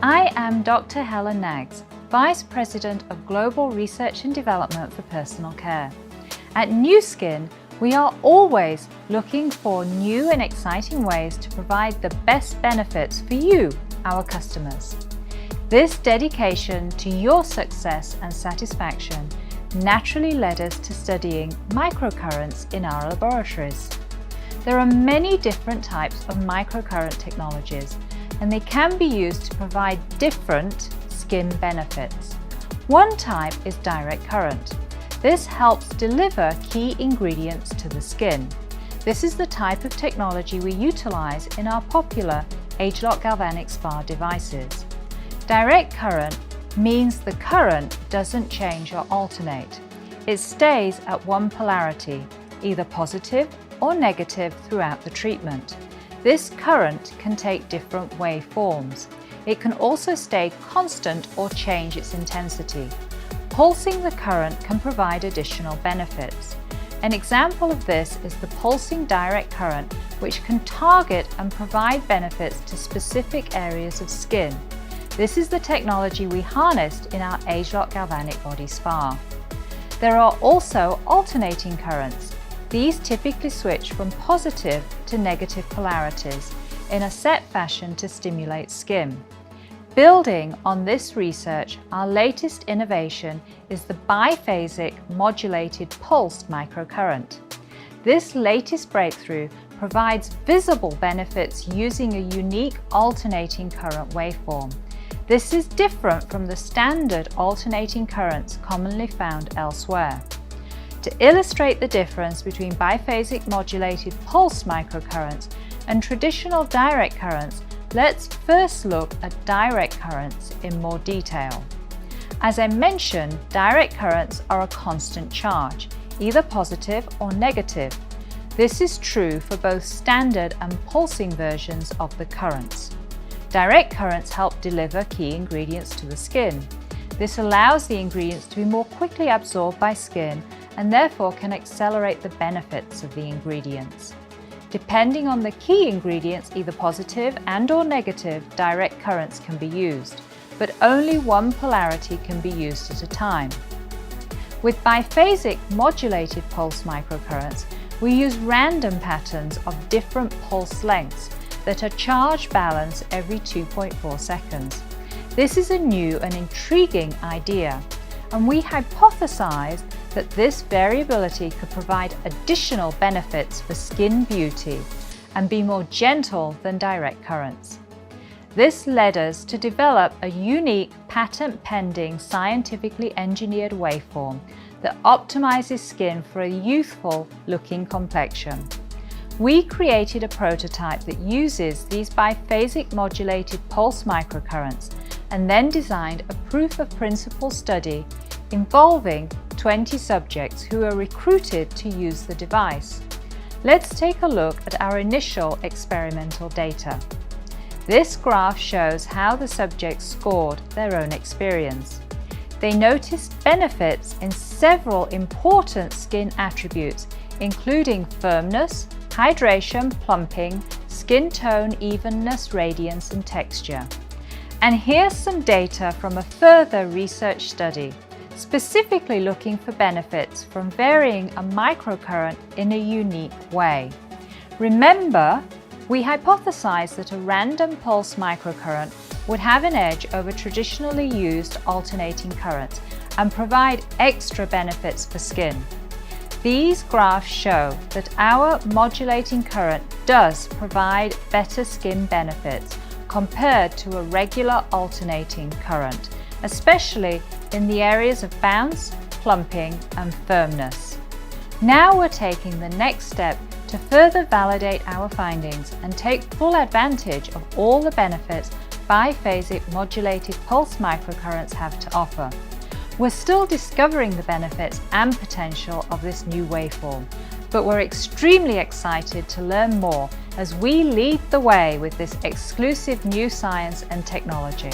I am Dr. Helen Knaggs, Vice President of Global Research and Development for Personal Care. At Nu Skin, we are always looking for new and exciting ways to provide the best benefits for you, our customers. This dedication to your success and satisfaction naturally led us to studying microcurrents in our laboratories. There are many different types of microcurrent technologies, and they can be used to provide different skin benefits. One type is direct current. This helps deliver key ingredients to the skin. This is the type of technology we utilize in our popular ageLOC galvanic spa devices. Direct current means the current doesn't change or alternate. It stays at one polarity, either positive or negative throughout the treatment. This current can take different waveforms. It can also stay constant or change its intensity. Pulsing the current can provide additional benefits. An example of this is the pulsing direct current, which can target and provide benefits to specific areas of skin. This is the technology we harnessed in our ageLOC galvanic body spa. There are also alternating currents. These typically switch from positive to negative polarities in a set fashion to stimulate skin. Building on this research, our latest innovation is the Biphasic Modulated Pulse Microcurrent. This latest breakthrough provides visible benefits using a unique alternating current waveform. This is different from the standard alternating currents commonly found elsewhere. To illustrate the difference between biphasic modulated pulse microcurrents and traditional direct currents, let's first look at direct currents in more detail. As I mentioned, direct currents are a constant charge, either positive or negative. This is true for both standard and pulsing versions of the currents. Direct currents help deliver key ingredients to the skin. This allows the ingredients to be more quickly absorbed by skin and therefore can accelerate the benefits of the ingredients. Depending on the key ingredients, either positive and/or negative, direct currents can be used, but only one polarity can be used at a time. With biphasic modulated pulse microcurrents, we use random patterns of different pulse lengths that are charge balanced every 2.4 seconds. This is a new and intriguing idea, and we hypothesized that this variability could provide additional benefits for skin beauty and be more gentle than direct currents. This led us to develop a unique patent-pending scientifically engineered waveform that optimizes skin for a youthful-looking complexion. We created a prototype that uses these biphasic modulated pulse microcurrents and then designed a proof of principle study involving 20 subjects who are recruited to use the device. Let's take a look at our initial experimental data. This graph shows how the subjects scored their own experience. They noticed benefits in several important skin attributes, including firmness, hydration, plumping, skin tone, evenness, radiance, and texture. And here's some data from a further research study, specifically looking for benefits from varying a microcurrent in a unique way. Remember, we hypothesized that a random pulse microcurrent would have an edge over traditionally used alternating currents and provide extra benefits for skin. These graphs show that our modulating current does provide better skin benefits compared to a regular alternating current, especially in the areas of bounce, plumping, and firmness. Now we're taking the next step to further validate our findings and take full advantage of all the benefits biphasic modulated pulse microcurrents have to offer. We're still discovering the benefits and potential of this new waveform, but we're extremely excited to learn more as we lead the way with this exclusive new science and technology.